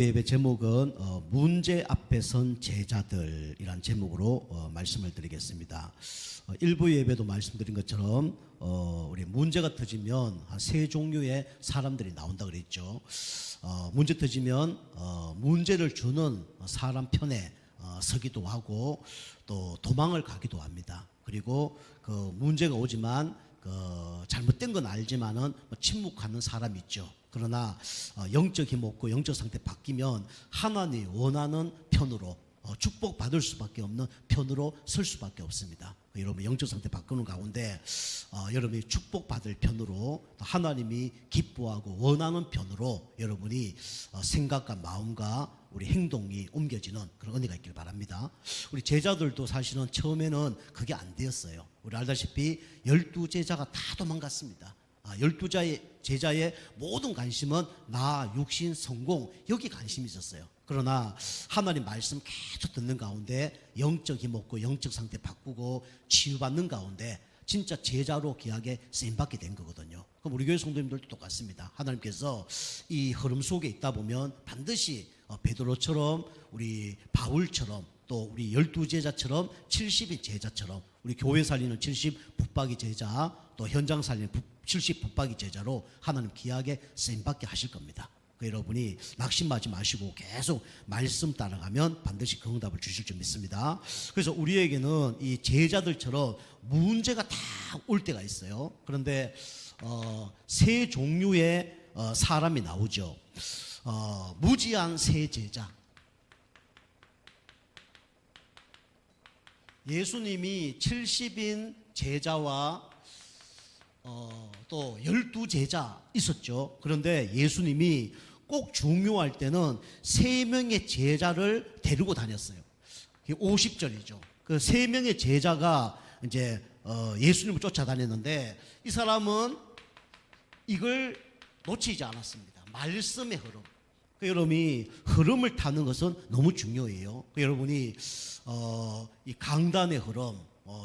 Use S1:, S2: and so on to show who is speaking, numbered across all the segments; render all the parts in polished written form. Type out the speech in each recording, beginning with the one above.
S1: 예배 제목은 문제 앞에 선 제자들이란 제목으로 말씀을 드리겠습니다. 일부 예배도 말씀드린 것처럼 우리 문제가 터지면 한 세 종류의 사람들이 나온다 그랬죠. 문제 터지면 문제를 주는 사람 편에 서기도 하고 또 도망을 가기도 합니다. 그리고 그 문제가 오지만 잘못된 건 알지만은 침묵하는 사람이 있죠. 그러나 영적 힘 없고 영적 상태 바뀌면 하나님이 원하는 편으로 축복받을 수밖에 없는 편으로 설 수밖에 없습니다. 여러분 영적 상태 바꾸는 가운데 여러분이 축복받을 편으로 하나님이 기뻐하고 원하는 편으로 여러분이 생각과 마음과 우리 행동이 옮겨지는 그런 은혜가 있길 바랍니다. 우리 제자들도 사실은 처음에는 그게 안 되었어요. 우리 알다시피 12제자가 다 도망갔습니다. 12제자의 모든 관심은 나, 육신, 성공 여기 관심이 있었어요. 그러나 하나님 말씀 계속 듣는 가운데 영적 힘 없고 영적 상태 바꾸고 치유받는 가운데 진짜 제자로 귀하게 쓰임받게 된 거거든요. 그럼 우리 교회 성도님들도 똑같습니다. 하나님께서 이 흐름 속에 있다 보면 반드시 베드로처럼 우리 바울처럼 또 우리 12제자처럼 70인 제자처럼 우리 교회 살리는 70 붙박이 제자 또 현장 살리는 70 붙박이 제자로 하나님 귀하게 쓰임받게 하실 겁니다. 여러분이 낙심하지 마시고 계속 말씀 따라가면 반드시 그 응답을 주실 줄 믿습니다. 그래서 우리에게는 이 제자들처럼 문제가 다 올 때가 있어요. 그런데 세 종류의 사람이 나오죠. 무지한 세 제자. 예수님이 70인 제자와 또 12제자 있었죠. 그런데 예수님이 꼭 중요할 때는 3명의 제자를 데리고 다녔어요. 50절이죠. 그 3명의 제자가 이제 예수님을 쫓아다녔는데 이 사람은 이걸 놓치지 않았습니다. 말씀의 흐름. 여러분이 흐름을 타는 것은 너무 중요해요. 여러분이 이 강단의 흐름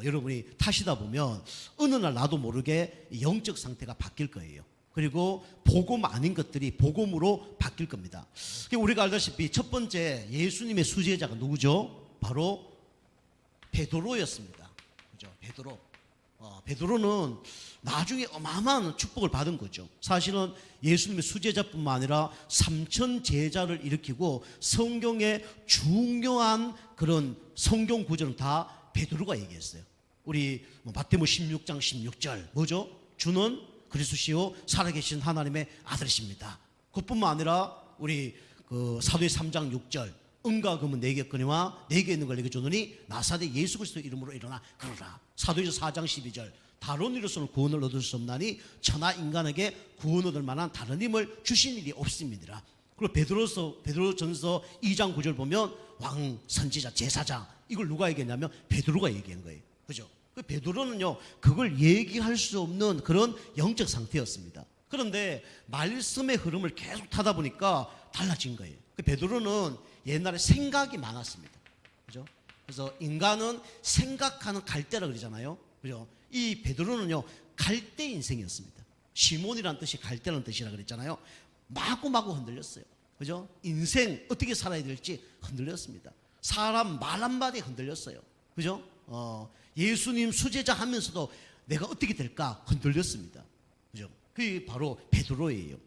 S1: 여러분이 타시다 보면 어느 날 나도 모르게 영적 상태가 바뀔 거예요. 그리고 복음 아닌 것들이 복음으로 바뀔 겁니다. 우리가 알다시피 첫 번째 예수님의 수제자가 누구죠? 바로 베드로였습니다. 그죠? 베드로. 베드로는 나중에 어마어마한 축복을 받은 거죠. 사실은 예수님의 수제자뿐만 아니라 3천 제자를 일으키고 성경의 중요한 그런 성경 구절은 다 베드로가 얘기했어요. 우리 마태복음 16장 16절 뭐죠? 주는 그리스도시요 살아계신 하나님의 아들이십니다. 그뿐만 아니라 우리 사도의 3장 6절 은과 금은 내게 거니와 내게 있는 걸 내게 주노니 나사렛 예수 그리스도 이름으로 일어나 걸어라. 사도행전 4장 12절 다른 이로서는 구원을 얻을 수 없나니 천하 인간에게 구원 얻을 만한 다른 힘을 주신 일이 없습니다. 그리고 베드로전서 2장 9절 보면 왕, 선지자, 제사장 이걸 누가 얘기했냐면 베드로가 얘기한 거예요. 그죠? 그 베드로는요 그걸 얘기할 수 없는 그런 영적 상태였습니다. 그런데 말씀의 흐름을 계속 타다 보니까 달라진 거예요. 그 베드로는 옛날에 생각이 많았습니다. 그죠? 그래서 인간은 생각하는 갈대라 그러잖아요. 그죠? 이 베드로는요 갈대 인생이었습니다. 시몬이라는 뜻이 갈대라는 뜻이라 그랬잖아요. 마구마구 흔들렸어요. 그죠? 인생 어떻게 살아야 될지 흔들렸습니다. 사람 말 한마디에 흔들렸어요. 그죠? 예수님 수제자 하면서도 내가 어떻게 될까 흔들렸습니다. 그죠? 그게 바로 베드로예요.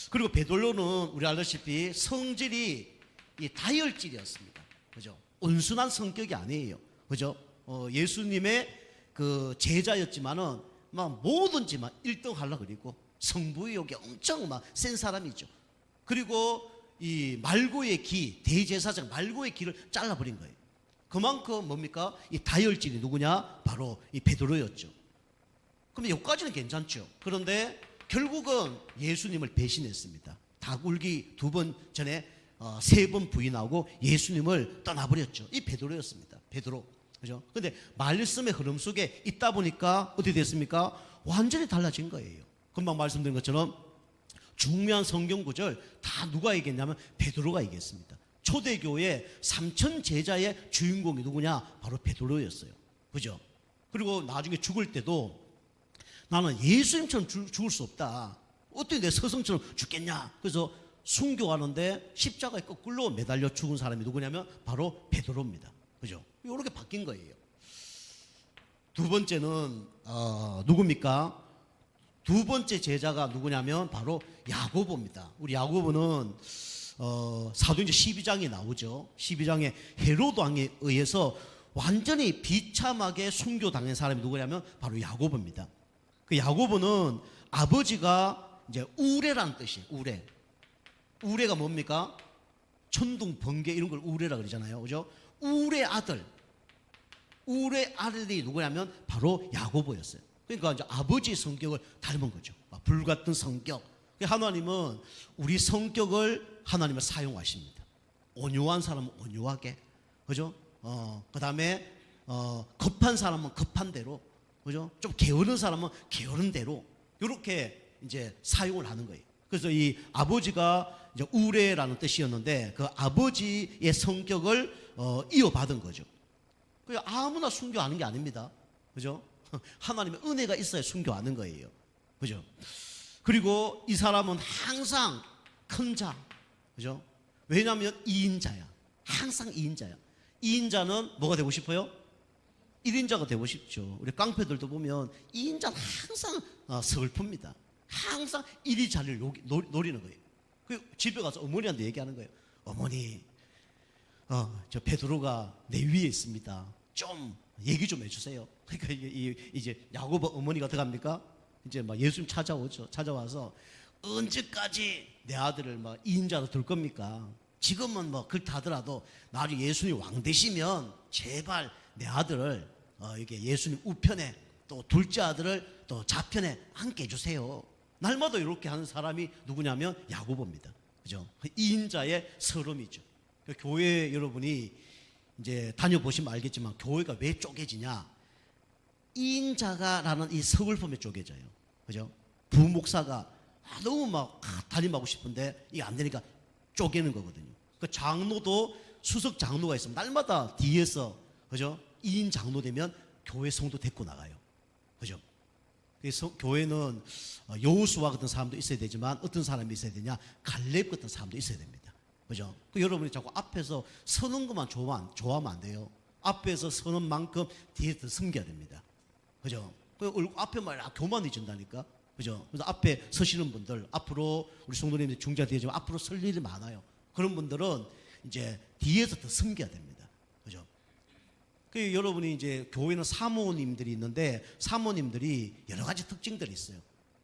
S1: 그리고 베드로는 우리 알다시피 성질이 이 다혈질이었습니다. 그죠? 온순한 성격이 아니에요. 그죠? 예수님의 그 제자였지만은 막 뭐든지 막 1등 하려고 그리고 성부의욕이 엄청 막 센 사람이죠. 그리고 이 말고의 기, 대제사장 말고의 기를 잘라버린 거예요. 그만큼 뭡니까? 이 다혈질이 누구냐? 바로 이 베드로였죠. 그럼 여기까지는 괜찮죠. 그런데 결국은 예수님을 배신했습니다. 닭 울기 2번 전에 3번 부인하고 예수님을 떠나버렸죠. 이 베드로였습니다. 베드로. 그죠? 근데 말씀의 흐름 속에 있다 보니까 어떻게 됐습니까? 완전히 달라진 거예요. 금방 말씀드린 것처럼 중요한 성경 구절 다 누가 얘기했냐면 베드로가 얘기했습니다. 초대교회 3천 제자의 주인공이 누구냐? 바로 베드로였어요. 그죠? 그리고 나중에 죽을 때도 나는 예수님처럼 죽을 수 없다. 어떻게 내 스승처럼 죽겠냐? 그래서 순교하는데 십자가에 거꾸로 매달려 죽은 사람이 누구냐면 바로 베드로입니다. 그죠? 이렇게 바뀐 거예요. 두 번째는 누굽니까? 두 번째 제자가 누구냐면 바로 야고보입니다. 우리 야고보는 사도행전 12장에 나오죠. 12장에 헤로도 왕에 의해서 완전히 비참하게 순교당한 사람이 누구냐면 바로 야고보입니다. 그 야고보는 아버지가 이제 우레라는 뜻이에요. 우레. 우레가 뭡니까? 천둥, 번개 이런 걸 우레라 그러잖아요. 그죠? 우레 아들. 우레 아들이 누구냐면 바로 야고보였어요. 그러니까 이제 아버지의 성격을 닮은 거죠. 불같은 성격. 하나님은 우리 성격을 하나님을 사용하십니다. 온유한 사람은 온유하게, 그죠? 그 다음에 급한 사람은 급한 대로, 그죠? 좀 게으른 사람은 게으른 대로 이렇게 이제 사용을 하는 거예요. 그래서 이 아버지가 이제 우레라는 뜻이었는데 그 아버지의 성격을 이어받은 거죠. 그 아무나 순교하는 게 아닙니다. 그죠? 하나님의 은혜가 있어야 순교하는 거예요. 그죠? 그리고 이 사람은 항상 큰 자. 그죠? 왜냐하면 2인자야. 항상 2인자야. 2인자는 뭐가 되고 싶어요? 1인자가 되고 싶죠. 우리 깡패들도 보면 2인자는 항상 슬픕니다. 항상 1위 자리를 노리는 거예요. 그 집에 가서 어머니한테 얘기하는 거예요. 어머니, 저 베드로가 내 위에 있습니다. 좀 얘기 좀 해주세요. 그러니까 이제 야고보 어머니가 어떡합니까? 이제 막 예수님 찾아오죠. 찾아와서 언제까지 내 아들을 막 2인자로 둘 겁니까? 지금은 뭐 그렇다더라도 나중에 예수님 왕 되시면 제발 내 아들을 이게 예수님 우편에 또 둘째 아들을 또 좌편에 앉게 해주세요. 날마다 이렇게 하는 사람이 누구냐면 야고보입니다. 그죠? 2인자의 서름이죠. 교회 여러분이 이제 다녀보시면 알겠지만 교회가 왜 쪼개지냐? 2인자가라는 이 서글픔에 쪼개져요. 그죠? 부목사가 너무 막 담임하고 싶은데 이게 안 되니까 쪼개는 거거든요. 그 장로도 수석 장로가 있으면 날마다 뒤에서, 그죠? 2인 장로 되면 교회 성도 데리고 나가요. 그죠? 그래서 교회는 여호수아 같은 사람도 있어야 되지만 어떤 사람이 있어야 되냐? 갈렙 같은 사람도 있어야 됩니다. 그죠? 그 여러분이 자꾸 앞에서 서는 것만 좋아하면 안 돼요. 앞에서 서는 만큼 뒤에서 섬겨야 됩니다. 그죠? 그 앞에만 교만해진다니까. 그죠? 그래서 앞에 서시는 분들, 앞으로 우리 성도님들 중자 되지만 앞으로 설 일이 많아요. 그런 분들은 이제 뒤에서 더 섬겨야 됩니다. 그죠? 그 여러분이 이제 교회는 사모님들이 있는데 사모님들이 여러 가지 특징들이 있어요.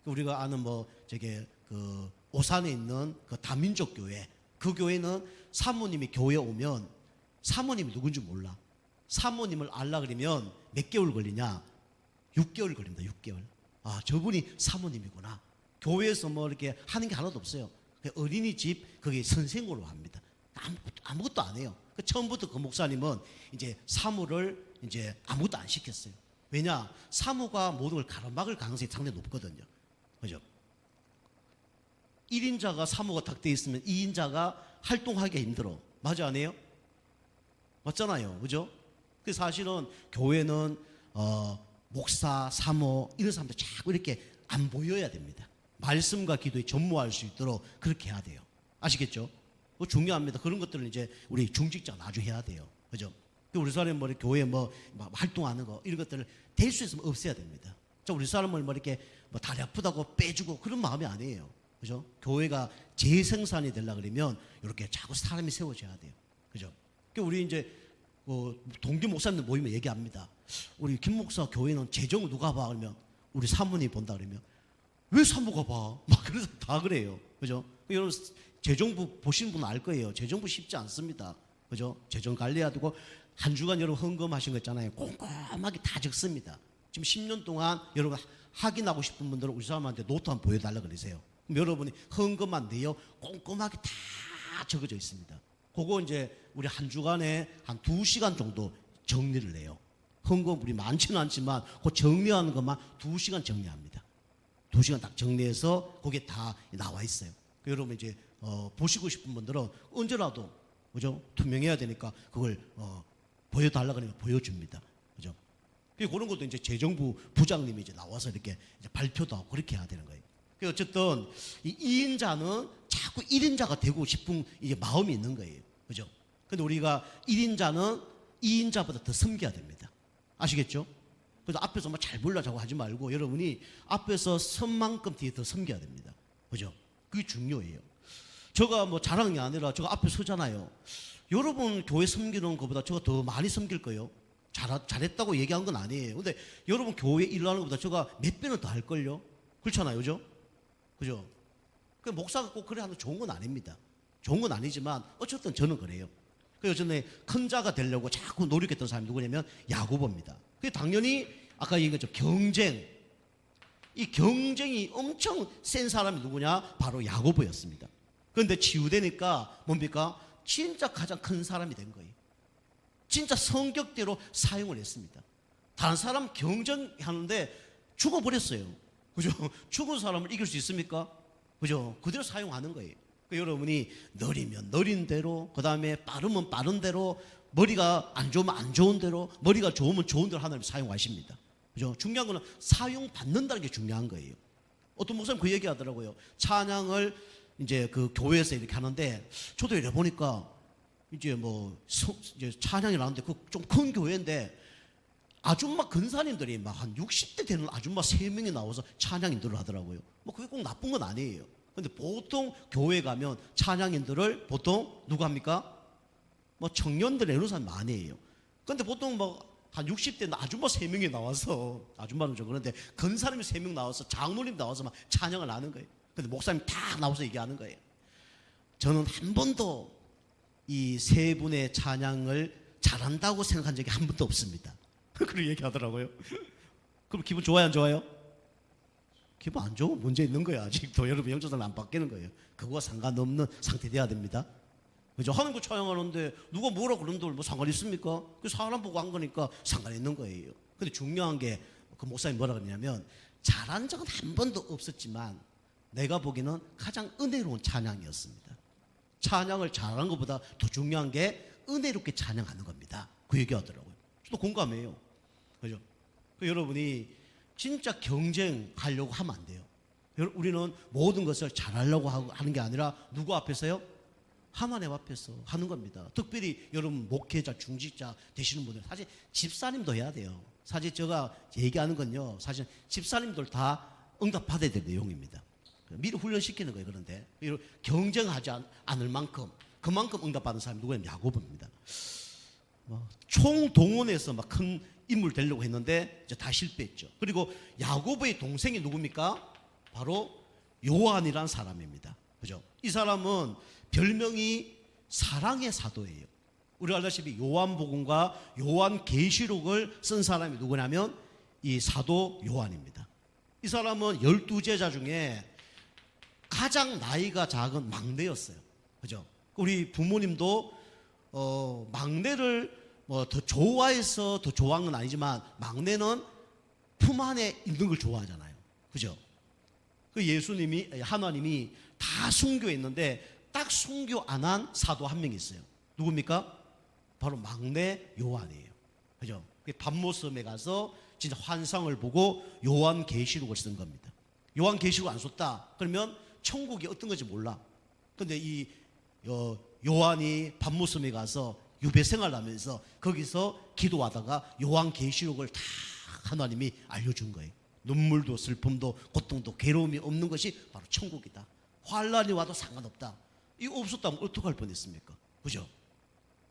S1: 우리가 아는 뭐 저게 그 오산에 있는 그 다민족 교회, 그 교회는 사모님이 교회에 오면 사모님이 누군지 몰라. 사모님을 알라 그러면 몇 개월 걸리냐? 6개월 걸립니다. 6개월. 아, 저분이 사모님이구나. 교회에서 뭐 이렇게 하는 게 하나도 없어요. 어린이집 거기 선생으로 합니다. 아무것도 안 해요. 처음부터 그 목사님은 이제 사모를 이제 아무것도 안 시켰어요. 왜냐? 사모가 모든 걸 가로막을 가능성이 상당히 높거든요. 그죠? 1인자가 사모가 딱 돼 있으면 2인자가 활동하기가 힘들어. 맞아, 안 해요? 맞잖아요. 그죠? 그 사실은 교회는 목사, 사모 이런 사람들 자꾸 이렇게 안 보여야 됩니다. 말씀과 기도에 전무할 수 있도록 그렇게 해야 돼요. 아시겠죠? 그거 중요합니다. 그런 것들은 이제 우리 중직자가 나중에 해야 돼요. 그죠? 우리 사람이 뭐 교회 뭐 활동하는 거 이런 것들을 될 수 있으면 없애야 됩니다. 우리 사람을 뭐 이렇게 뭐 다리 아프다고 빼주고 그런 마음이 아니에요. 그죠? 교회가 재생산이 되려고 그러면 이렇게 자꾸 사람이 세워져야 돼요. 그죠? 우리 이제 동기 목사님들 모이면 얘기합니다. 우리 김 목사 교회는 재정을 누가 봐? 그러면 우리 사모님이 본다 그러면 왜 사모가 봐? 막 그래서 다 그래요. 그죠? 여러분 재정부 보시는 분은 알 거예요. 재정부 쉽지 않습니다. 그죠? 재정 관리해야 되고 한 주간 여러분 헌금하신 거 있잖아요. 꼼꼼하게 다 적습니다. 지금 10년 동안 여러분 확인하고 싶은 분들은 우리 사람한테 노트 한번 보여달라 그러세요. 그럼 여러분이 헌금한 내역 꼼꼼하게 다 적어져 있습니다. 그거 이제 우리 한 주간에 한 2시간 정도 정리를 해요. 헌금 우리 많지는 않지만 그 정리하는 것만 2시간 정리합니다. 2시간 딱 정리해서 거기에 다 나와 있어요. 여러분 이제 보시고 싶은 분들은 언제라도 그죠? 투명해야 되니까 그걸 보여달라 그러면 보여줍니다. 그죠? 그런 것도 이제 재정부 부장님이 이제 나와서 이렇게 이제 발표도 하고 그렇게 해야 되는 거예요. 어쨌든 이 2인자는 자꾸 1인자가 되고 싶은 이제 마음이 있는 거예요. 그죠? 근데 우리가 1인자는 2인자보다 더 섬겨야 됩니다. 아시겠죠? 그래서 앞에서 뭐 잘 불러자고 하지 말고 여러분이 앞에서 선만큼 뒤에 더 섬겨야 됩니다. 그죠? 그게 중요해요. 제가 뭐 자랑이 아니라 제가 앞에 서잖아요. 여러분 교회 섬기는 것보다 제가 더 많이 섬길 거예요. 잘했다고 얘기한 건 아니에요. 근데 여러분 교회 일하는 것보다 제가 몇 배는 더 할걸요? 그렇잖아요. 그죠? 그죠? 그 목사가 꼭 그래 하는 좋은 건 아닙니다. 좋은 건 아니지만 어쨌든 저는 그래요. 그래서 전에 큰 자가 되려고 자꾸 노력했던 사람이 누구냐면 야고보입니다. 그 당연히 아까 얘기했죠. 경쟁. 이 경쟁이 엄청 센 사람이 누구냐? 바로 야고보였습니다. 그런데 치유되니까 뭡니까? 진짜 가장 큰 사람이 된 거예요. 진짜 성격대로 사용을 했습니다. 다른 사람 경쟁하는데 죽어버렸어요. 그죠? 죽은 사람을 이길 수 있습니까? 그죠? 그대로 사용하는 거예요. 그러니까 여러분이 느리면 느린 대로, 그 다음에 빠르면 빠른 대로, 머리가 안 좋으면 안 좋은 대로, 머리가 좋으면 좋은 대로 하나님 사용하십니다. 그죠? 중요한 거는 사용받는다는 게 중요한 거예요. 어떤 목사님 그 얘기 하더라고요. 찬양을 이제 그 교회에서 이렇게 하는데, 저도 이래 보니까 이제 뭐 이제 찬양이 나오는데 그 좀 큰 교회인데 아줌마 근사님들이 막 한 60대 되는 아줌마 3명이 나와서 찬양인들을 하더라고요. 뭐 그게 꼭 나쁜 건 아니에요. 근데 보통 교회 가면 찬양인들을 보통 누가 합니까? 뭐 청년들 이런 사람 많이 해요. 근데 보통 뭐 한 60대 아줌마 3명이 나와서, 아줌마는 좀 그런데 근사님이 3명 나와서 장로님 나와서 막 찬양을 하는 거예요. 근데 목사님 다 나와서 얘기하는 거예요. 저는 한 번도 이 세 분의 찬양을 잘한다고 생각한 적이 한 번도 없습니다. 그렇게 얘기하더라고요. 그럼 기분 좋아요, 안 좋아요? 기분 안 좋으면 문제 있는 거야. 아직도 여러분 영적으로 안 바뀌는 거예요. 그거와 상관없는 상태 돼야 됩니다. 그죠? 하는 거 찬양하는데 누가 뭐라 그런들 뭐 상관 있습니까? 그 사람 보고 한 거니까 상관 있는 거예요. 근데 중요한 게 그 목사님 뭐라 그러냐면 잘한 적은 한 번도 없었지만 내가 보기에는 가장 은혜로운 찬양이었습니다. 찬양을 잘하는 것보다 더 중요한 게 은혜롭게 찬양하는 겁니다. 그 얘기하더라고요. 저도 공감해요. 그죠? 여러분이 진짜 경쟁하려고 하면 안 돼요. 우리는 모든 것을 잘하려고 하는 게 아니라 누구 앞에서요? 하나님 앞에서 하는 겁니다. 특별히 여러분 목회자, 중직자 되시는 분들, 사실 집사님도 해야 돼요. 사실 제가 얘기하는 건요, 사실 집사님들 다 응답받아야 될 내용입니다. 미리 훈련시키는 거예요. 그런데 경쟁하지 않을 만큼, 그만큼 응답받은 사람이 누구냐면 야고보입니다. 총동원해서 막 큰 인물 되려고 했는데 이제 다 실패했죠. 그리고 야고보의 동생이 누굽니까? 바로 요한이라는 사람입니다. 그죠? 이 사람은 별명이 사랑의 사도예요. 우리가 알다시피 요한복음과 요한계시록을 쓴 사람이 누구냐면 이 사도 요한입니다. 이 사람은 12제자 중에 가장 나이가 작은 막내였어요. 그죠? 우리 부모님도 막내를 뭐 더 좋아해서 더 좋아한 건 아니지만 막내는 품 안에 있는 걸 좋아하잖아요. 그죠? 그 예수님이, 하나님이 다 순교했는데 딱 순교 안 한 사도 한 명 있어요. 누굽니까? 바로 막내 요한이에요. 그죠? 밤모섬에 가서 진짜 환상을 보고 요한계시록을 쓴 겁니다. 요한계시록 안 썼다 그러면 천국이 어떤 건지 몰라. 근데 이 요한이 밤모섬에 가서 유배생활을 하면서 거기서 기도하다가 요한계시록을 다 하나님이 알려준 거예요. 눈물도 슬픔도 고통도 괴로움이 없는 것이 바로 천국이다. 환란이 와도 상관없다. 이거 없었다면 어떡할 뻔했습니까? 그죠?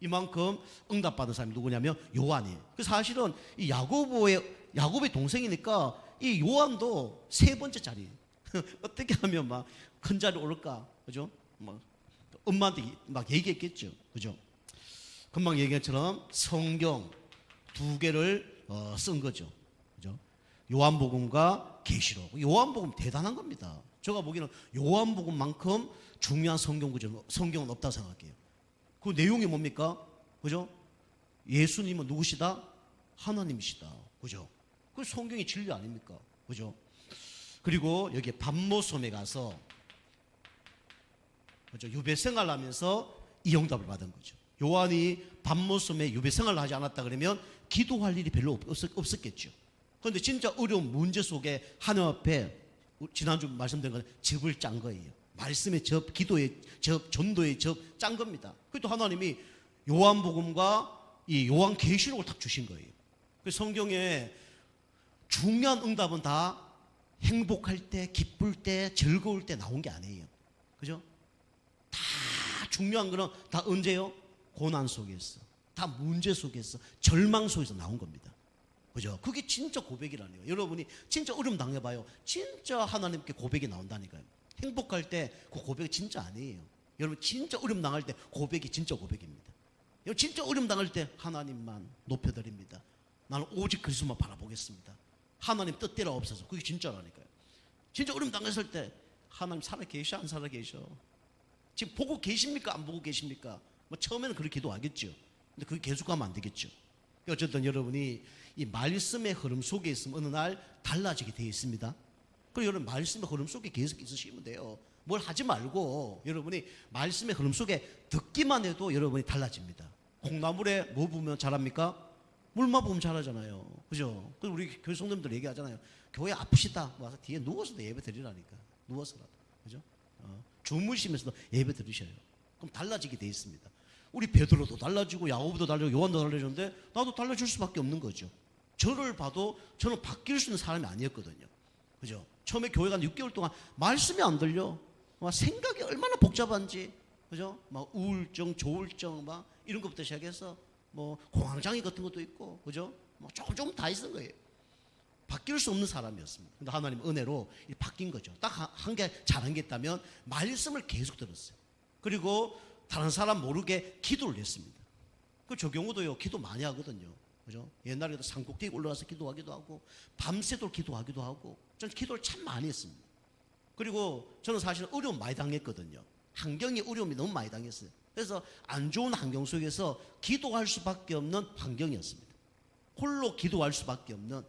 S1: 이만큼 응답받은 사람이 누구냐면 요한이에요. 사실은 이 야고보의 동생이니까 이 요한도 세 번째 자리. 어떻게 하면 막 큰 자리 오를까? 그죠? 막 엄마한테 막 얘기했겠죠. 그죠? 금방 얘기한 것처럼 성경 2개를 쓴 거죠. 그죠? 요한복음과 계시록. 요한복음 대단한 겁니다. 제가 보기에는 요한복음만큼 중요한 성경은 없다고 생각해요. 그 내용이 뭡니까? 그죠? 예수님은 누구시다? 하나님이시다. 그죠? 그 성경이 진리 아닙니까? 그죠? 그리고 여기 밤모섬에 가서 그죠? 유배 생활을 하면서 이 응답을 받은 거죠. 요한이 밤모섬에 유배 생활을 하지 않았다 그러면 기도할 일이 별로 없었겠죠. 그런데 진짜 어려운 문제 속에 하나님 앞에 지난주 말씀드린 건 집을 짠 거예요. 말씀의 접, 기도의 접, 전도의 접 짠 겁니다. 그래도 하나님이 요한복음과 이 요한계시록을 딱 주신 거예요. 그래서 성경에 중요한 응답은 다 행복할 때, 기쁠 때, 즐거울 때 나온 게 아니에요. 그죠? 다 중요한 거는 다 언제요? 고난 속에서, 다 문제 속에서, 절망 속에서 나온 겁니다. 그죠? 그게 진짜 고백이라니까요. 여러분이 진짜 어려움 당해봐요. 진짜 하나님께 고백이 나온다니까요. 행복할 때 그 고백이 진짜 아니에요. 여러분 진짜 어려움 당할 때 고백이 진짜 고백입니다. 여러분 진짜 어려움 당할 때 하나님만 높여드립니다. 나는 오직 그리스도만 바라보겠습니다. 하나님 뜻대로 없어서. 그게 진짜라니까요. 진짜 어려움 당했을 때 하나님 살아계셔 안 살아계셔? 지금 보고 계십니까 안 보고 계십니까? 뭐 처음에는 그렇게 기도하겠죠. 근데 그게 계속 가면 안 되겠죠. 어쨌든 여러분이 이 말씀의 흐름 속에 있으면 어느 날 달라지게 되어 있습니다. 그리고 여러분 말씀의 흐름 속에 계속 있으시면 돼요. 뭘 하지 말고 여러분이 말씀의 흐름 속에 듣기만 해도 여러분이 달라집니다. 콩나물에 뭐 부으면 자랍니까? 물만 부으면 자라잖아요. 그죠? 그래서 우리 교회 성도님들 얘기하잖아요. 교회 아프시다 와서 뒤에 누워서도 예배 드리라니까. 누워서라도. 그죠? 주무시면서도 예배 드리셔요. 그럼 달라지게 돼 있습니다. 우리 베드로도 달라지고 야고보도 달라지고 요한도 달라졌는데 나도 달라질 수밖에 없는 거죠. 저를 봐도 저는 바뀔 수 있는 사람이 아니었거든요. 그죠? 처음에 교회 간 6개월 동안 말씀이 안 들려. 막 생각이 얼마나 복잡한지. 그죠? 막 우울증, 조울증 막 이런 것부터 시작해서 뭐 공황장애 같은 것도 있고. 그죠? 뭐 조금 다 있는 거예요. 바뀔 수 없는 사람이었습니다. 근데 하나님 은혜로 바뀐 거죠. 딱 한 개 잘한 게 있다면 말씀을 계속 들었어요. 그리고 다른 사람 모르게 기도를 했습니다. 저 경우도요, 기도 많이 하거든요. 그죠? 옛날에도 산꼭대기 올라가서 기도하기도 하고, 밤새도록 기도하기도 하고, 저는 기도를 참 많이 했습니다. 그리고 저는 사실 어려움 많이 당했거든요. 환경의 어려움이 너무 많이 당했어요. 그래서 안 좋은 환경 속에서 기도할 수밖에 없는 환경이었습니다. 홀로 기도할 수밖에 없는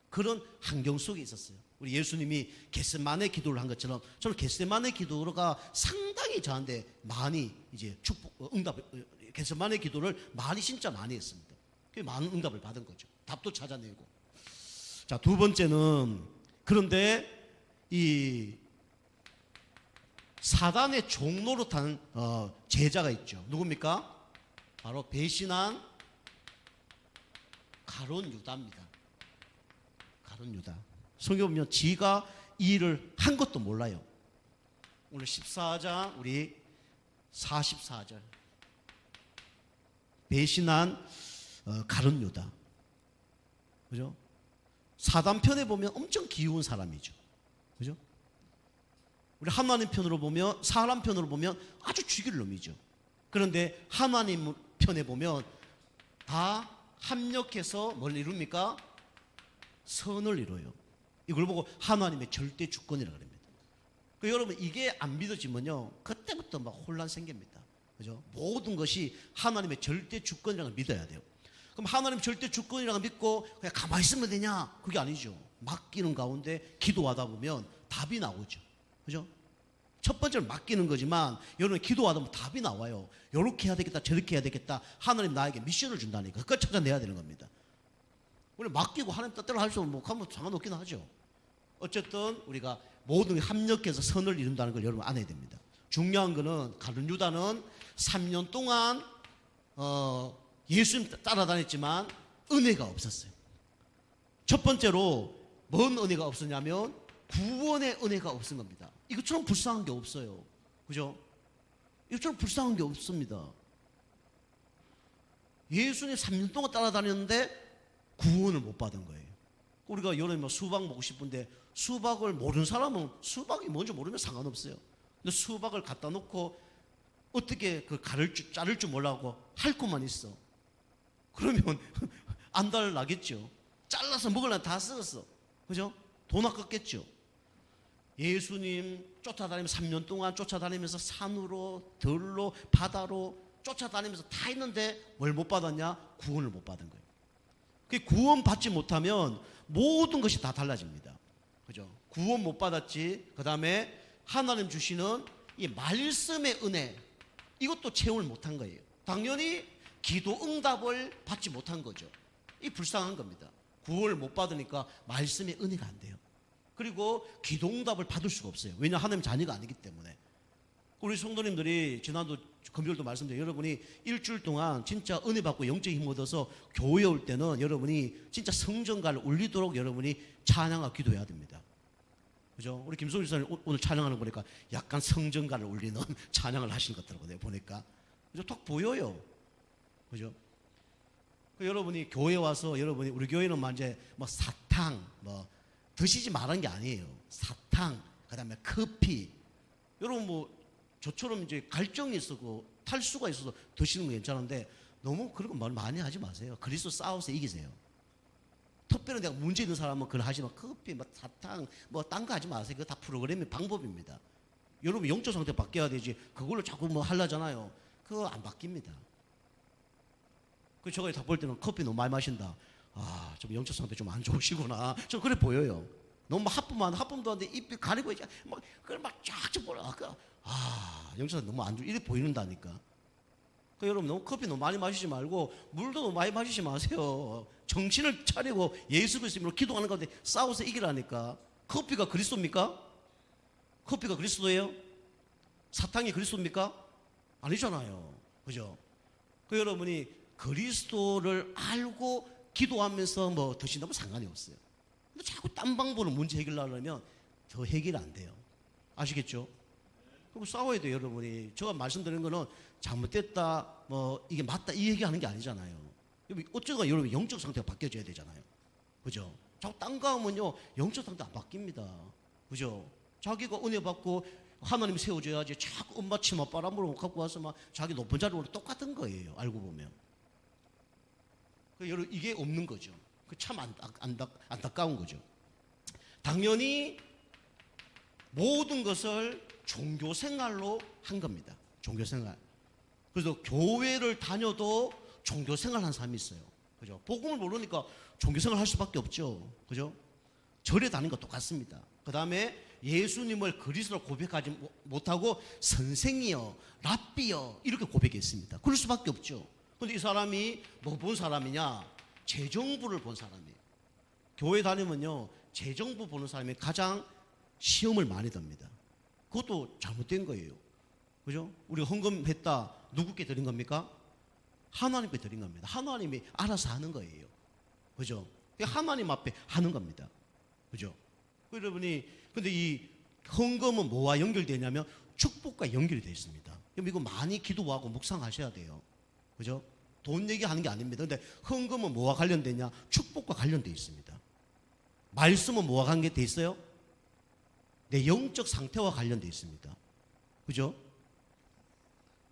S1: 그런 환경 속에 있었어요. 우리 예수님이 겟세마네 기도를 한 것처럼 저는 겟세마네 기도가 상당히 저한테 많이 이제 응답, 겟세마네 기도를 많이 진짜 많이 했습니다. 많은 응답을 받은 거죠. 답도 찾아내고. 자, 두 번째는 그런데 이 사단의 종노릇한 제자가 있죠. 누굽니까? 바로 배신한 가룟 유다입니다. 가룟 유다. 성경 보면 지가 이 일을 한 것도 몰라요. 오늘 14장 우리 44절 배신한 가룟 유다. 그죠? 사단 편에 보면 엄청 귀여운 사람이죠. 그죠? 우리 하나님 편으로 보면, 사람 편으로 보면 아주 죽일 놈이죠. 그런데 하나님 편에 보면 다 합력해서 뭘 이룹니까? 선을 이뤄요. 이걸 보고 하나님의 절대 주권이라고 합니다. 여러분 이게 안 믿어지면요, 그때부터 막 혼란 생깁니다. 그죠? 모든 것이 하나님의 절대 주권이라는 걸 믿어야 돼요. 그럼 하나님 절대 주권이라고 믿고 그냥 가만히 있으면 되냐? 그게 아니죠. 맡기는 가운데 기도하다 보면 답이 나오죠. 그죠? 첫 번째는 맡기는 거지만 여러분 기도하다 보면 답이 나와요. 이렇게 해야 되겠다, 저렇게 해야 되겠다. 하나님 나에게 미션을 준다니까. 그걸 찾아내야 되는 겁니다. 우리 맡기고 하나님 뜻대로 할 수 없으면 뭐 하면 상관없긴 하죠. 어쨌든 우리가 모든 합력해서 선을 이룬다는 걸 여러분 알아야 됩니다. 중요한 거는 가룟 유다는 3년 동안 예수님 따라다녔지만 은혜가 없었어요. 첫 번째로 뭔 은혜가 없었냐면 구원의 은혜가 없은 겁니다. 이것처럼 불쌍한 게 없어요. 그죠? 이것처럼 불쌍한 게 없습니다. 예수님 3년 동안 따라다녔는데 구원을 못 받은 거예요. 우리가 여름에 수박 먹고 싶은데 수박을 모르는 사람은 수박이 뭔지 모르면 상관없어요. 근데 수박을 갖다 놓고 어떻게 그 자를 줄 몰라고 할 것만 있어. 그러면 안달 나겠죠. 잘라서 먹으려면 다 썩었어. 그죠? 돈 아깝겠죠. 예수님 쫓아다니면서 3년 동안 쫓아다니면서 산으로 들로 바다로 쫓아다니면서 다 했는데 뭘 못 받았냐? 구원을 못 받은 거예요. 그 구원 받지 못하면 모든 것이 다 달라집니다. 그죠? 구원 못 받았지. 그 다음에 하나님 주시는 이 말씀의 은혜, 이것도 체험을 못한 거예요. 당연히 기도 응답을 받지 못한 거죠. 이 불쌍한 겁니다. 구원을 못 받으니까 말씀의 은혜가 안 돼요. 그리고 기도 응답을 받을 수가 없어요. 왜냐하면 하나님 자녀가 아니기 때문에. 우리 성도님들이 지난도 금요일도 말씀드린 여러분이 일주일 동안 진짜 은혜 받고 영적인 힘 얻어서 교회에 올 때는 여러분이 진짜 성전가를 울리도록 여러분이 찬양하고 기도해야 됩니다. 그죠? 우리 김성일 집사님 오늘 찬양하는 거 보니까 약간 성전가를 울리는 찬양을 하신 것 같더라고요. 보니까. 그죠? 딱 보여요. 그죠? 여러분이 교회 와서 여러분이 우리 교회는 이제 뭐 사탕 뭐 드시지 말라는 게 아니에요. 사탕, 그다음에 커피. 여러분 뭐 저처럼 이제 갈증이 있고 탈수가 있어서 드시는 건 괜찮은데 너무 그런 거 말 많이 하지 마세요. 그리스도 싸워서 이기세요. 특별히 내가 문제 있는 사람은 그걸 하지만 커피, 뭐 사탕, 뭐 딴 거 하지 마세요. 그거 다 프로그램의 방법입니다. 여러분 영적 상태 바뀌어야 되지. 그걸로 자꾸 뭐 하려잖아요. 그거 안 바뀝니다. 그 제가 다 볼 때는 커피 너무 많이 마신다. 아, 좀 영적 상태 좀 안 좋으시구나. 저 그래 보여요. 너무 하품도 하는데 입이 가리고 이제 막 그걸 막 쫙쫙 보라. 아, 영적 상태 너무 안 좋. 이래 보이는다니까. 그 여러분 너무 커피 너무 많이 마시지 말고 물도 너무 많이 마시지 마세요. 정신을 차리고 예수 그리스도로 기도하는 가운데 싸워서 이기라니까. 커피가 그리스도입니까? 커피가 그리스도예요? 사탕이 그리스도입니까? 아니잖아요. 그죠? 그 여러분이 그리스도를 알고 기도하면서 뭐 드신다면 상관이 없어요. 근데 자꾸 딴 방법으로 문제 해결하려면 더 해결 안 돼요. 아시겠죠? 그리고 싸워야 돼요, 여러분이. 제가 말씀드리는 거는 잘못됐다, 뭐 이게 맞다 이 얘기하는 게 아니잖아요. 어쩌가 여러분 영적 상태가 바뀌어져야 되잖아요. 그죠? 자꾸 딴 거 하면요 영적 상태 안 바뀝니다. 그죠? 자기가 은혜 받고 하나님 세워줘야지 자꾸 엄마 치마 빨아물어 갖고 와서 막 자기 높은 자리로 똑같은 거예요. 알고 보면. 여러분 이게 없는 거죠. 참 안타까운 거죠. 당연히 모든 것을 종교 생활로 한 겁니다. 종교 생활. 그래서 교회를 다녀도 종교 생활하는 사람이 있어요. 그죠? 복음을 모르니까 종교 생활 할 수밖에 없죠. 그죠? 절에 다니는 거 똑같습니다. 그 다음에 예수님을 그리스도로 고백하지 못하고 선생이여, 랍비여 이렇게 고백했습니다. 그럴 수밖에 없죠. 근데 이 사람이 뭐 본 사람이냐? 재정부를 본 사람이에요. 교회 다니면요 재정부 보는 사람이 가장 시험을 많이 듭니다. 그것도 잘못된 거예요. 그죠? 우리가 헌금했다 누구께 드린 겁니까? 하나님께 드린 겁니다. 하나님이 알아서 하는 거예요. 그죠? 하나님 앞에 하는 겁니다. 그죠? 여러분이 근데 이 헌금은 뭐와 연결되냐면 축복과 연결이 되어 있습니다. 그럼 이거 많이 기도하고 묵상하셔야 돼요. 그죠? 돈 얘기하는 게 아닙니다. 근데 헌금은 뭐와 관련되냐? 축복과 관련되어 있습니다. 말씀은 뭐와 관계되어 있어요? 내 영적 상태와 관련되어 있습니다. 그죠?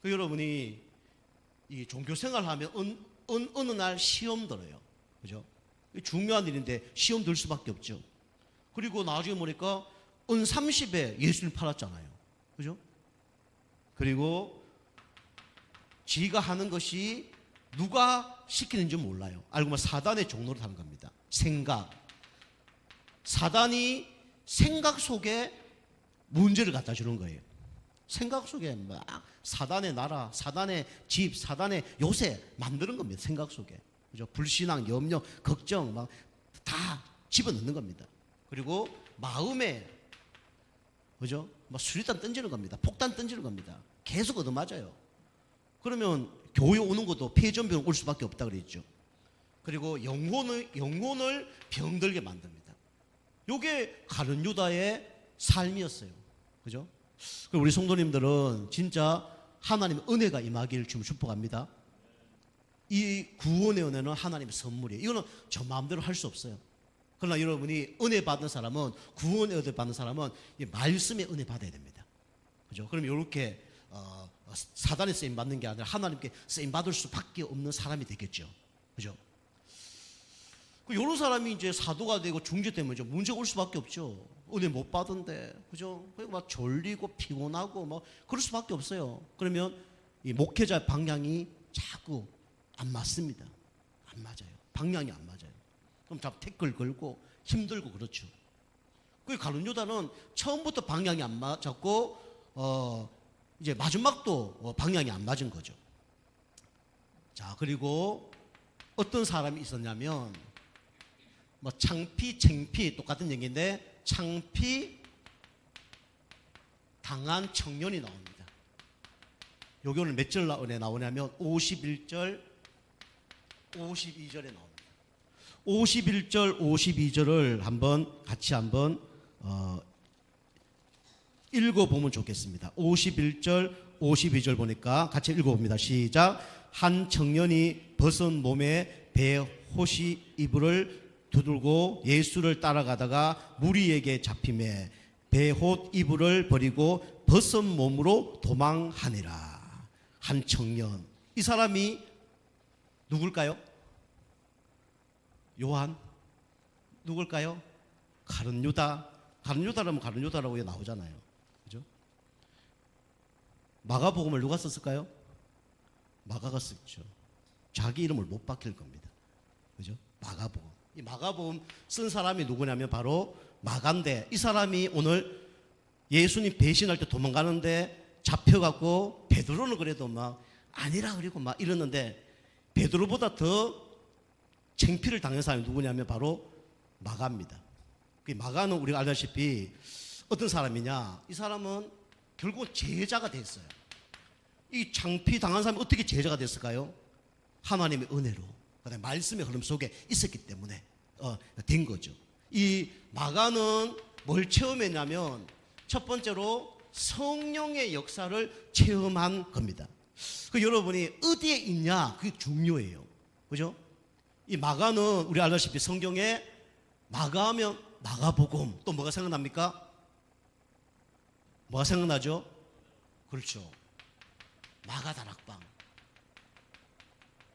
S1: 그 여러분이 이 종교 생활하면 어느 날 시험 들어요. 그죠? 중요한 일인데 시험 들 수밖에 없죠. 그리고 나중에 보니까 은 30에 예수님 팔았잖아요. 그죠? 그리고 지가 하는 것이 누가 시키는지 몰라요. 알고 보면 사단의 종로를 하는 겁니다. 생각. 사단이 생각 속에 문제를 갖다 주는 거예요. 생각 속에 막 사단의 나라, 사단의 집, 사단의 요새 만드는 겁니다. 생각 속에. 그죠? 불신앙, 염려, 걱정 막 다 집어넣는 겁니다. 그리고 마음에 그죠? 막 수리탄 던지는 겁니다. 폭탄 던지는 겁니다. 계속 얻어맞아요. 그러면 교회 오는 것도 폐전병 올 수밖에 없다 그랬죠. 그리고 영혼을 병들게 만듭니다. 이게 가룟 유다의 삶이었어요. 그죠? 우리 성도님들은 진짜 하나님의 은혜가 임하기를 좀 축복합니다. 이 구원의 은혜는 하나님의 선물이에요. 이거는 저 마음대로 할 수 없어요. 그러나 여러분이 은혜 받는 사람은, 구원의 은혜 받는 사람은 이 말씀의 은혜 받아야 됩니다. 그죠? 그럼 이렇게 사단에 쓰임 받는 게 아니라 하나님께 쓰임 받을 수밖에 없는 사람이 되겠죠. 그죠? 이런 사람이 이제 사도가 되고 중재되면 좀 문제가 올 수밖에 없죠. 은혜 못 받은데, 그죠? 막 졸리고 피곤하고 뭐 그럴 수밖에 없어요. 그러면 이 목회자 방향이 자꾸 안 맞습니다. 안 맞아요. 방향이 안 맞아요. 그럼 자꾸 태클 걸고 힘들고 그렇죠. 그 가룟 유다는 처음부터 방향이 안 맞았고 이제 마지막도 방향이 안 맞은 거죠. 자, 그리고 어떤 사람이 있었냐면 뭐 창피, 챙피 똑같은 얘기인데 창피 당한 청년이 나옵니다. 여기 오늘 몇 절에 나오냐면 51절, 52절에 나옵니다. 51절, 52절을 같이 한번 읽어보면 좋겠습니다. 51절, 52절 보니까 같이 읽어봅니다. 시작. 한 청년이 벗은 몸에 베옷이 이불을 두들고 예수를 따라가다가 무리에게 잡히매 베옷 이불을 버리고 벗은 몸으로 도망하니라. 한 청년. 이 사람이 누굴까요? 요한. 누굴까요? 가룟 유다. 가룟 유다라면 가룟 유다라고 나오잖아요. 그죠? 마가복음을 누가 썼을까요? 마가가 썼죠. 자기 이름을 못 바뀔 겁니다. 그죠? 마가복음. 이 마가복음 쓴 사람이 누구냐면 바로 마가인데, 이 사람이 오늘 예수님 배신할 때 도망가는데 잡혀갖고 베드로는 그래도 막 아니라 그리고 막 이러는데 베드로보다 더 창피를 당한 사람이 누구냐면 바로 마가입니다. 마가는 우리가 알다시피 어떤 사람이냐? 이 사람은 결국 제자가 됐어요. 이 창피 당한 사람이 어떻게 제자가 됐을까요? 하나님의 은혜로, 그다음에 말씀의 흐름 속에 있었기 때문에 된 거죠. 이 마가는 뭘 체험했냐면 첫 번째로 성령의 역사를 체험한 겁니다. 여러분이 어디에 있냐, 그게 중요해요. 그죠? 이 마가는 우리 알다시피 성경에 마가하면 마가복음, 또 뭐가 생각납니까? 뭐가 생각나죠? 그렇죠. 마가 다락방.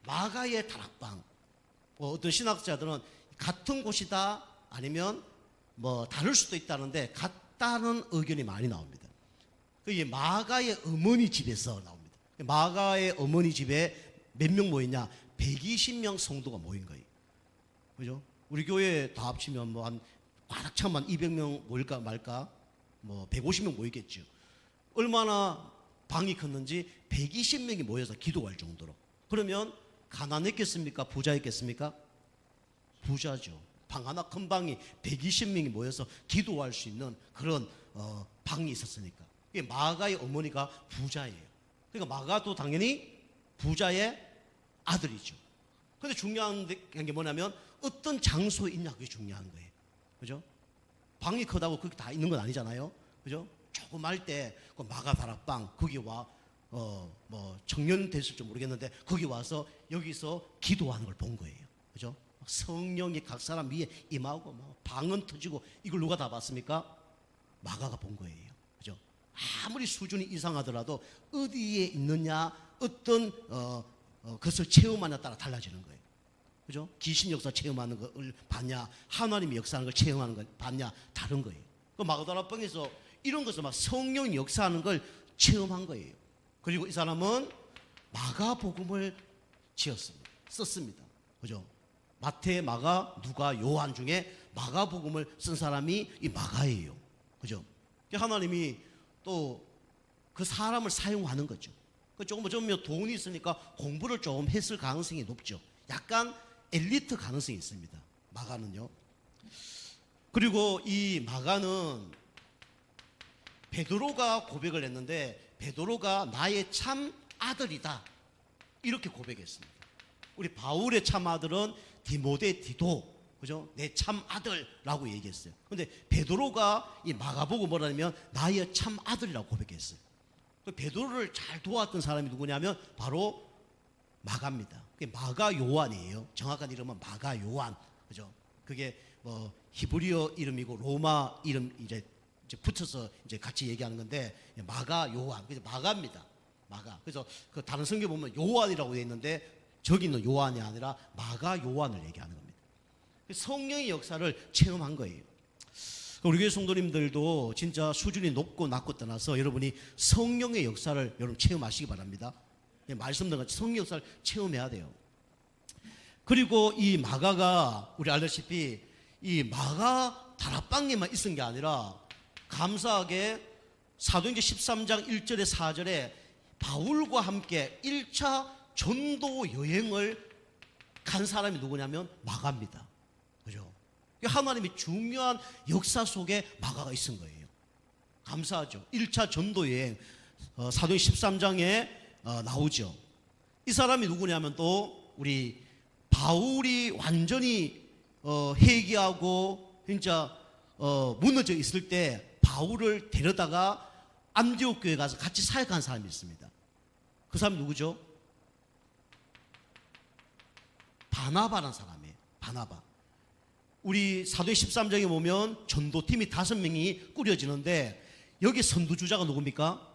S1: 마가의 다락방. 어떤 신학자들은 같은 곳이다, 아니면 뭐 다를 수도 있다는데 같다는 의견이 많이 나옵니다. 그게 마가의 어머니 집에서 나옵니다. 마가의 어머니 집에 몇 명 모였냐? 120명 성도가 모인 거예요. 그죠? 우리 교회 다 합치면 뭐 한 가득 차면 200명 모일까 말까? 뭐 150명 모이겠죠. 얼마나 방이 컸는지 120명이 모여서 기도할 정도로. 그러면 가난했겠습니까? 부자였겠습니까? 부자죠. 방 하나 큰 방이 120명이 모여서 기도할 수 있는 그런 방이 있었으니까. 마가의 어머니가 부자예요. 그러니까 마가도 당연히 부자의 아들이죠. 근데 중요한 게 뭐냐면 어떤 장소에 있냐, 그게 중요한 거예요. 그죠? 방이 크다고 그렇게 다 있는 건 아니잖아요. 그죠? 조금 할 때 그 마가 다락방 거기 와 뭐 청년 됐을지 모르겠는데 거기 와서 여기서 기도하는 걸 본 거예요. 그죠? 성령이 각 사람 위에 임하고 막 방언 터지고, 이걸 누가 다 봤습니까? 마가가 본 거예요. 그죠? 아무리 수준이 이상하더라도 어디에 있느냐, 어떤 그것을 체험하냐에 따라 달라지는 거예요. 그죠? 귀신 역사 체험하는 걸 봤냐, 하나님의 역사하는 걸 체험하는 걸 봤냐, 다른 거예요. 그 마가다락방에서 이런 것을 막 성령이 역사하는 걸 체험한 거예요. 그리고 이 사람은 마가복음을 썼습니다. 그죠? 마태, 마가, 누가, 요한 중에 마가복음을 쓴 사람이 이 마가예요. 그죠? 하나님이 또 그 사람을 사용하는 거죠. 조금 돈이 있으니까 공부를 좀 했을 가능성이 높죠. 약간 엘리트 가능성이 있습니다. 마가는요. 그리고 이 마가는 베드로가 고백을 했는데 베드로가 나의 참 아들이다, 이렇게 고백했습니다. 우리 바울의 참 아들은 디모데 디도, 그죠? 내 참 아들라고 얘기했어요. 근데 베드로가 이 마가복음 뭐라냐면 나의 참 아들이라고 고백했어요. 베드로를 잘 도왔던 사람이 누구냐면 바로 마가입니다. 그게 마가 요한이에요. 정확한 이름은 마가 요한. 그죠? 그게 뭐 히브리어 이름이고 로마 이름 이제 붙여서 이제 같이 얘기하는 건데, 마가 요한. 그래서 마가입니다. 마가. 그래서 그 다른 성경 보면 요한이라고 되어 있는데 저기는 요한이 아니라 마가 요한을 얘기하는 겁니다. 성령의 역사를 체험한 거예요. 우리 교회 성도님들도 진짜 수준이 높고 낮고 떠나서 여러분이 성령의 역사를 여러분 체험하시기 바랍니다. 말씀드린 것처럼 성령 역사를 체험해야 돼요. 그리고 이 마가가 우리 알다시피 이 마가 다락방에만 있은 게 아니라 감사하게 사도행전 13장 1절에 4절에 바울과 함께 1차 전도 여행을 간 사람이 누구냐면 마가입니다. 그죠? 하나님이 중요한 역사 속에 마가가 있은 거예요. 감사하죠. 1차 전도 여행, 사도행전 13장에 나오죠. 이 사람이 누구냐면 또 우리 바울이 완전히 회개하고 진짜 무너져 있을 때 바울을 데려다가 안디옥 교회 가서 같이 사역한 사람이 있습니다. 그 사람이 누구죠? 바나바라는 사람이에요. 바나바. 우리 사도행 13장에 보면 전도팀이 5명이 꾸려지는데 여기 선두주자가 누굽니까?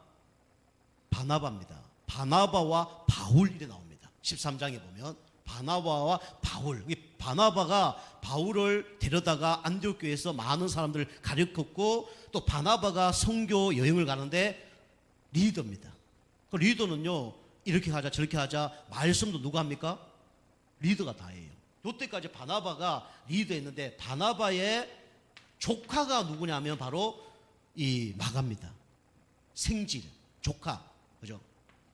S1: 바나바입니다. 바나바와 바울 이래 나옵니다. 13장에 보면 바나바와 바울. 바나바가 바울을 데려다가 안디옥 교회에서 많은 사람들을 가르쳤고 또 바나바가 선교 여행을 가는데 리더입니다. 그 리더는요 이렇게 하자 저렇게 하자 말씀도 누가 합니까? 리더가 다 해요. 이때까지 바나바가 리더했는데 바나바의 조카가 누구냐면 바로 이 마가입니다. 생질 조카, 그죠?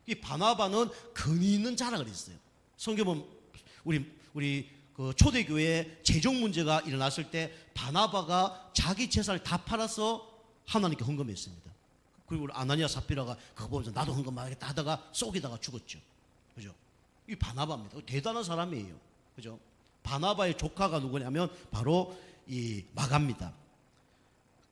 S1: 이 바나바는 근위 있는 자라 그랬어요. 성경 보면 우리 그 초대교회에 재정 문제가 일어났을 때 바나바가 자기 재산을 다 팔아서 하나님께 헌금했습니다. 그리고 아나니아 삽비라가 그거 보면서 나도 헌금하겠다 하다가 쏘기다가 죽었죠. 그죠? 이 바나바입니다. 대단한 사람이에요. 그죠? 바나바의 조카가 누구냐면 바로 이 마가입니다.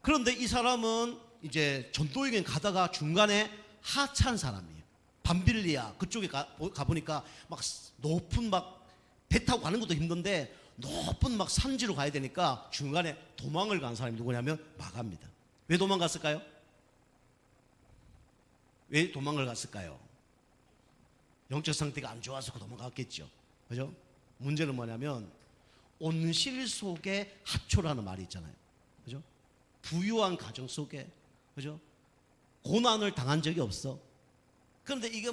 S1: 그런데 이 사람은 이제 전도여행 가다가 중간에 하차한 사람이에요. 밤빌리아 그쪽에 가보니까 막 높은 막 배 타고 가는 것도 힘든데 높은 막 산지로 가야 되니까 중간에 도망을 간 사람이 누구냐면 마가입니다. 왜 도망갔을까요? 왜 도망을 갔을까요? 영적 상태가 안 좋아서 도망갔겠죠. 그죠? 문제는 뭐냐면 온실 속에 하초라는 말이 있잖아요. 그죠? 부유한 가정 속에 그죠? 고난을 당한 적이 없어. 그런데 이게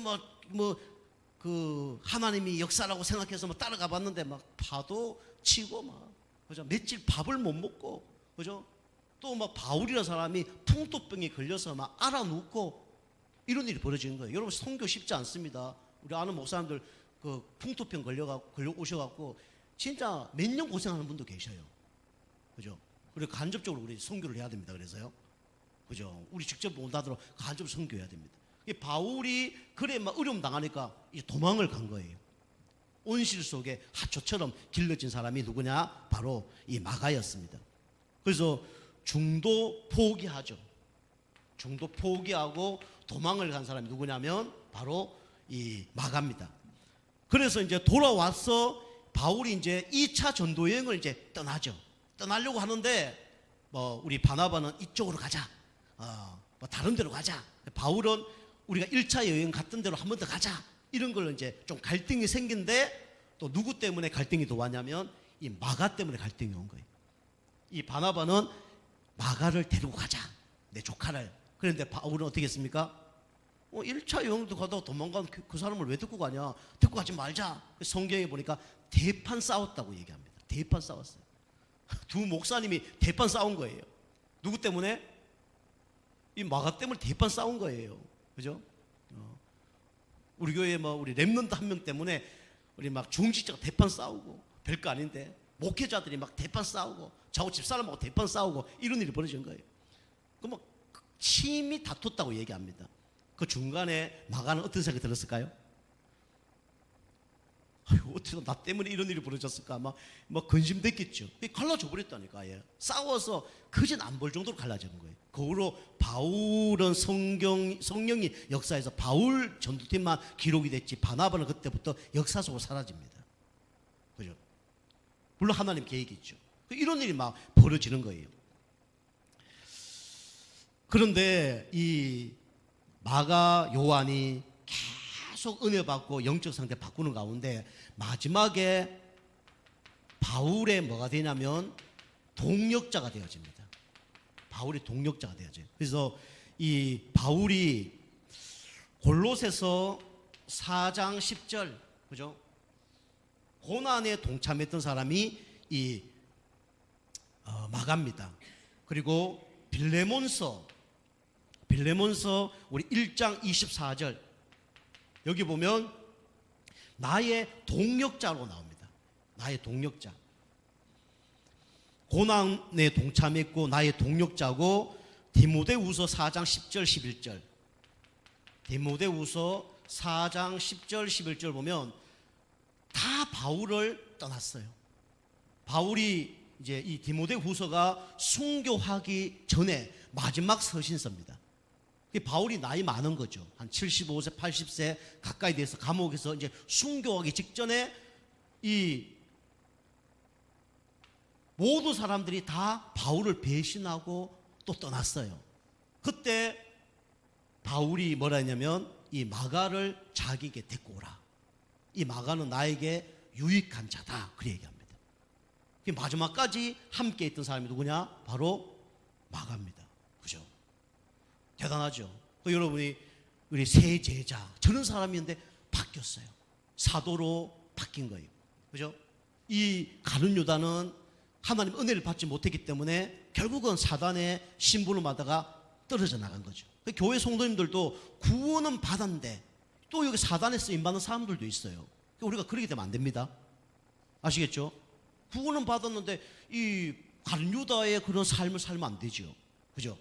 S1: 그 하나님이 역사라고 생각해서 따라가 봤는데 막 파도 치고 막 그죠? 며칠 밥을 못 먹고 그죠? 또 막 바울이라는 사람이 풍토병에 걸려서 막 알아 눕고 이런 일이 벌어지는 거예요. 여러분 선교 쉽지 않습니다. 우리 아는 목사님들 그 풍토병 걸려 오셔갖고 진짜 몇 년 고생하는 분도 계셔요. 그죠? 그리고 간접적으로 우리 선교를 해야 됩니다. 그래서요. 그죠? 우리 직접 못 하도록 간접 선교해야 됩니다. 바울이 그래 막 어려움 당하니까 이제 도망을 간 거예요. 온실 속에 하초처럼 길러진 사람이 누구냐? 바로 이 마가였습니다. 그래서 중도 포기하죠. 중도 포기하고 도망을 간 사람이 누구냐면 바로 이 마가입니다. 그래서 이제 돌아와서 바울이 이제 2차 전도 여행을 이제 떠나죠. 떠나려고 하는데 우리 바나바는 이쪽으로 가자. 다른 데로 가자. 바울은 우리가 1차 여행 갔던 데로 한 번 더 가자. 이런 걸 이제 좀 갈등이 생긴데 또 누구 때문에 갈등이 더 왔냐면 이 마가 때문에 갈등이 온 거예요. 이 바나바는 마가를 데리고 가자. 내 조카를. 그런데 바울은 어떻게 했습니까? 1차 여행도 가다가 도망간 그 사람을 왜 데리고 가냐? 데리고 가지 말자. 성경에 보니까 대판 싸웠다고 얘기합니다. 대판 싸웠어요. 두 목사님이 대판 싸운 거예요. 누구 때문에? 이 마가 때문에 대판 싸운 거예요. 그죠? 우리 교회에 우리 랩런트 한 명 때문에 우리 막 중직자가 대판 싸우고 별거 아닌데 목회자들이 막 대판 싸우고 자고 집사람하고 대판 싸우고 이런 일이 벌어진 거예요. 그 심히 다퉜다고 얘기합니다. 그 중간에 마가는 어떤 생각이 들었을까요? 아이고, 어떻게 나 때문에 이런 일이 벌어졌을까? 막 근심됐겠죠. 갈라져 버렸다니까. 싸워서 그진 안 볼 정도로 갈라지는 거예요. 그 후로 바울은 성령이 역사에서 바울 전도팀만 기록이 됐지 바나바는 그때부터 역사 속으로 사라집니다. 그죠? 물론 하나님 계획이 있죠. 이런 일이 막 벌어지는 거예요. 그런데 이 마가 요한이 계속 은혜 받고 영적 상태 바꾸는 가운데 마지막에 바울의 뭐가 되냐면 동력자가 되어집니다. 바울이 동력자가 되어져요. 그래서 이 바울이 골로새서 4장 10절 그죠? 고난에 동참했던 사람이 이 마가입니다. 그리고 빌레몬서 우리 1장 24절 여기 보면 나의 동력자로 나옵니다. 나의 동력자. 고난에 동참했고 나의 동력자고 디모데후서 4장 10절 11절 디모데후서 4장 10절 11절 보면 다 바울을 떠났어요. 바울이 이제 이 디모데후서가 순교하기 전에 마지막 서신서입니다. 바울이 나이 많은 거죠. 한 75세, 80세 가까이 돼서 감옥에서 이제 순교하기 직전에 이 모든 사람들이 다 바울을 배신하고 또 떠났어요. 그때 바울이 뭐라 했냐면 이 마가를 자기에게 데리고 오라. 이 마가는 나에게 유익한 자다. 그렇게 얘기합니다. 마지막까지 함께 있던 사람이 누구냐? 바로 마가입니다. 그죠? 대단하죠. 여러분이 우리 새 제자 저런 사람이었는데 바뀌었어요. 사도로 바뀐 거예요. 그죠? 이 가룟 유다는 하나님 은혜를 받지 못했기 때문에 결국은 사단의 신분을 받다가 떨어져 나간 거죠. 교회 성도님들도 구원은 받았는데 또 여기 사단에 쓰임받는 사람들도 있어요. 우리가 그렇게 되면 안 됩니다. 아시겠죠? 구원은 받았는데 이 가룟 유다의 그런 삶을 살면 안 되죠. 그죠?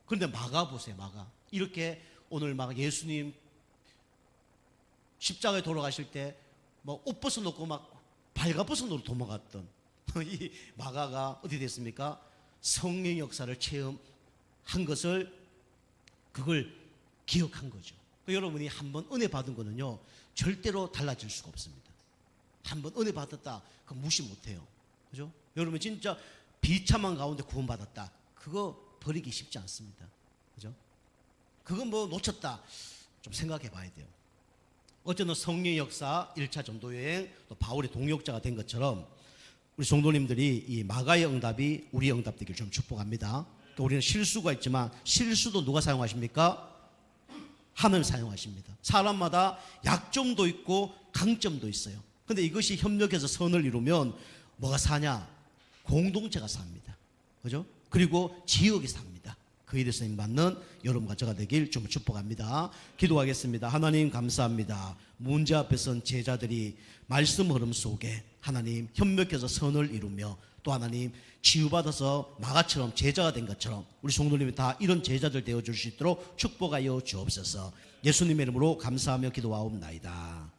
S1: 그런데 마가 보세요. 마가 이렇게 오늘 막 예수님 십자가에 돌아가실 때 뭐 옷 벗어놓고 막 발가벗어놓고 도망갔던 이 마가가 어디 됐습니까? 성령 역사를 체험한 것을 그걸 기억한 거죠. 여러분이 한번 은혜 받은 거는요 절대로 달라질 수가 없습니다. 한번 은혜 받았다 그거 무시 못해요. 그죠? 여러분 진짜 비참한 가운데 구원받았다 그거 버리기 쉽지 않습니다. 그죠? 그건 뭐 놓쳤다 좀 생각해 봐야 돼요. 어쨌든 성령 역사 1차 전도여행 또 바울의 동역자가 된 것처럼 우리 성도님들이 이 마가의 응답이 우리의 응답 되길 좀 축복합니다. 또 우리는 실수가 있지만 실수도 누가 사용하십니까? 하나님 사용하십니다. 사람마다 약점도 있고 강점도 있어요. 근데 이것이 협력해서 선을 이루면 뭐가 사냐? 공동체가 삽니다. 그죠? 그리고 지역이 삽니다. 그 일에 쓰임 받는 여러분과 저가 되길 좀 축복합니다. 기도하겠습니다. 하나님 감사합니다. 문제 앞에 선 제자들이 말씀 흐름 속에 하나님 협력해서 선을 이루며 또 하나님 치유받아서 마가처럼 제자가 된 것처럼 우리 성도님이 다 이런 제자들 되어줄 수 있도록 축복하여 주옵소서. 예수님의 이름으로 감사하며 기도하옵나이다.